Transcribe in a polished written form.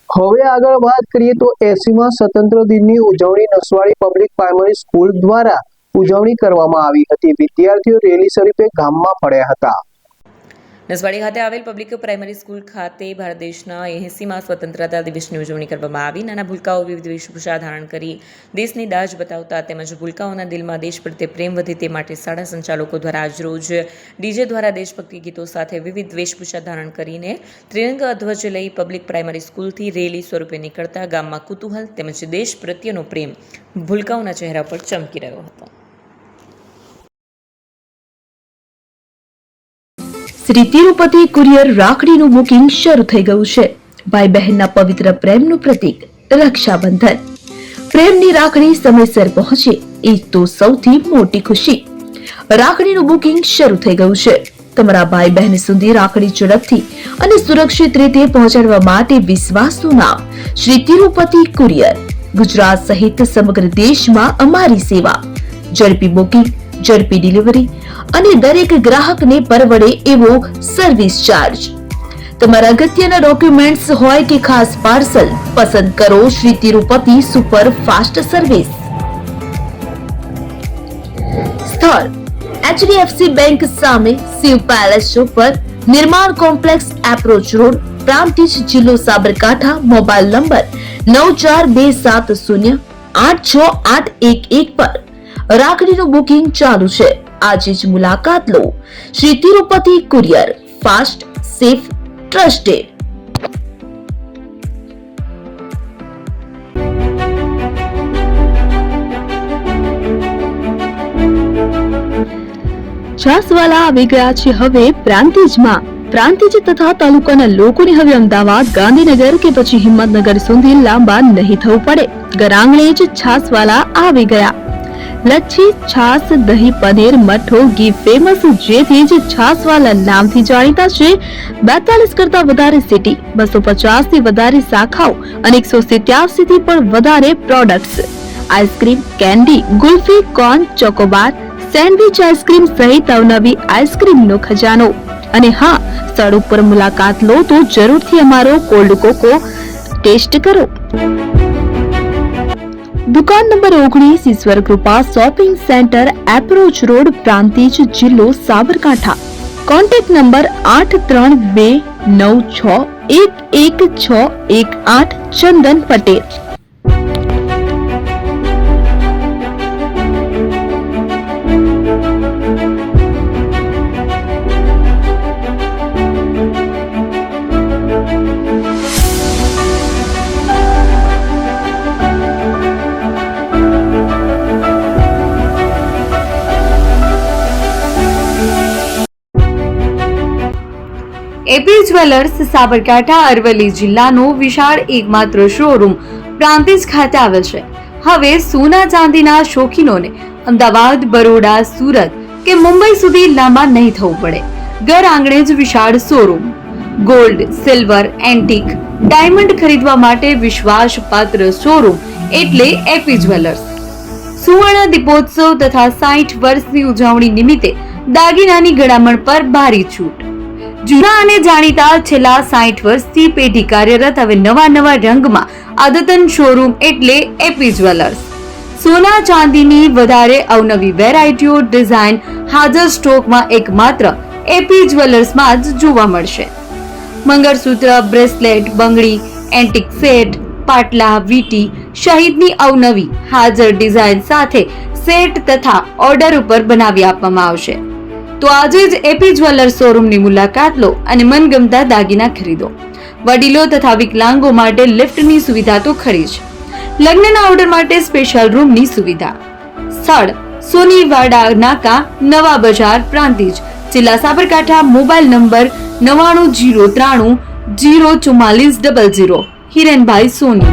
હવે આગળ વાત કરીએ તો 80મા સ્વતંત્ર દિનની ઉજવણી નસવાડી પબ્લિક પ્રાઇમરી સ્કૂલ દ્વારા ઉજવણી કરવામાં આવી હતી। વિદ્યાર્થીઓ રેલી સ્વરૂપે ગામમાં ફર્યા હતા। નસવાડી ખાતે આવેલ પબ્લિક પ્રાઇમરી સ્કૂલ ખાતે ભારત દેશના 80મા સ્વતંત્રતા દિવસની ઉજવણી કરવામાં આવી। નાના ભૂલકાઓ વિવિધ વેશભૂષા ધારણ કરી દેશની દાજ બતાવતા તેમજ ભૂલકાઓના દિલમાં દેશ પ્રત્યે પ્રેમ વધે તે માટે શાળા સંચાલકો દ્વારા આજરોજ ડીજે દ્વારા દેશભક્તિ ગીતો સાથે વિવિધ વેશભૂષા ધારણ કરીને ત્રિરંગા ધ્વજ લઈ પબ્લિક પ્રાઇમરી સ્કૂલથી રેલી સ્વરૂપે નીકળતા ગામમાં કુતૂહલ તેમજ દેશ પ્રત્યેનો પ્રેમ ભૂલકાઓના ચહેરા પર ચમકી રહ્યો હતો। શ્રી તિરુપતિ કુરિયર રાખડીનું બુકિંગ શરૂ થઈ ગયું છે। ભાઈ બહેનના પવિત્ર પ્રેમનું પ્રતીક રક્ષાબંધન। પ્રેમની રાખડી સમયસર પહોંચે એ તો સૌથી મોટી ખુશી। રાખડીનું બુકિંગ શરૂ થઈ ગયું છે। તમારા ભાઈ બહેન સુધી રાખડી ઝડપથી અને સુરક્ષિત રીતે પહોંચાડવા માટે વિશ્વાસનું નામ શ્રી તિરુપતિ કુરિયર। ગુજરાત સહિત સમગ્ર દેશમાં અમારી સેવા। ઝડપી બુકિંગ, ઝડપી ડિલિવરી અને દરેક ગ્રાહકને પરવડે એવો સર્વિસ ચાર્જ। તમારા અગત્યના ડોક્યુમેન્ટ્સ હોય કે ખાસ પાર્સલ, પસંદ કરો Shri Tirupati super fast service. સ્થળ HDFC બેંક સામે, શિવ પેલેસ ઉપર, નિર્માણ કોમ્પ્લેક્સ, એપ્રોચ રોડ, પ્રાંતિજ, જિલ્લો સાબરકાંઠા। મોબાઈલ નંબર 9427086811 પર રાખડીનું બુકિંગ ચાલુ છે। આજે જ મુલાકાત લો। Shri Tirupati courier, fast, safe, trusted. Chhaswala આવી ગયા છે હવે પ્રાંતિજમાં। પ્રાંતિજ તથા તાલુકાના લોકોને હવે અમદાવાદ, ગાંધીનગર કે પછી હિંમતનગર સુધી લાંબા નહીં થવું પડે। ઘર આંગણે જ છાસવાલા આવી ગયા। લચ્છી, છાસ, દહીં, પનીર, મઠો, ઘી ફેમસ, જેથી જ છાસવાલા નામથી જાણીતા છે। 42 કરતા વધારે સિટી, 250 થી વધારે શાખાઓ અને 187 થી પણ વધારે products. Ice cream, candy, kulfi, corn, Chocobar, sandwich ice cream સહિત અવનવી આઈસ્ક્રીમનો ખજાનો। અને હા, સ્થળ ઉપર મુલાકાત લો તો જરૂરથી અમારો કોલ્ડ કોકો ટેસ્ટ કરો। દુકાન number 19, Ishwar Krupa shopping centre, approach road, Prantij, જિલ્લો Sabarkantha. Contact number 8329611618 Chandan Patel. AP jewellers Sabarkantha Aravalli જિલ્લાનો વિશાળ એકમાત્ર શોરૂમ પ્રાંતિજ ખાતે આવેલ છે। હવે સોના ચાંદીના શોખીનોને અમદાવાદ, બરોડા, સુરત કે મુંબઈ સુધી લાંબા નહીં થવું પડે। ઘર આંગણે જ વિશાળ showroom. Gold, silver, antique, diamond ખરીદવા માટે વિશ્વાસપાત્ર શોરૂમ એટલે એપી જ્વેલર્સ। સુવર્ણ દીપોત્સવ તથા 60 વર્ષની ઉજવણી નિમિત્તે દાગીનાની ગળામણ પર ભારી છૂટ। જૂના અને જાણીતા છેલ્લા 60 વર્ષથી પેઢી કાર્યરત હવે નવા રંગમાં અદ્યતન શોરૂમ એટલે એપી જ્વેલર્સ। સોના ચાંદીની વધારે અવનવી વેરાયટીઓ, ડિઝાઇન હાજર સ્ટોકમાં એકમાત્ર એપી જ્વેલર્સમાં જ જોવા મળશે। મંગળસૂત્ર, બ્રેસલેટ, બંગડી, એન્ટિક સેટ, પાટલા, વીટી સહિતની અવનવી હાજર ડિઝાઇન સાથે સેટ તથા ઓર્ડર ઉપર બનાવી આપવામાં આવશે। તો આજે જ એપી જ્વેલર્સ શોરૂમની મુલાકાત લો અને મનગમતા દાગીના ખરીદો। વડીલો તથા વિકલાંગો માટે લિફ્ટની સુવિધા તો ખરી જ, લગ્નના ઓર્ડર માટે સ્પેશિયલ રૂમની સુવિધા। સ્થળ સોનીવાડા નાકા, નવા બજાર, પ્રાંતિજ, જિલ્લા સાબરકાંઠા। Mobile number 9903304400। હિરેનભાઈ સોની।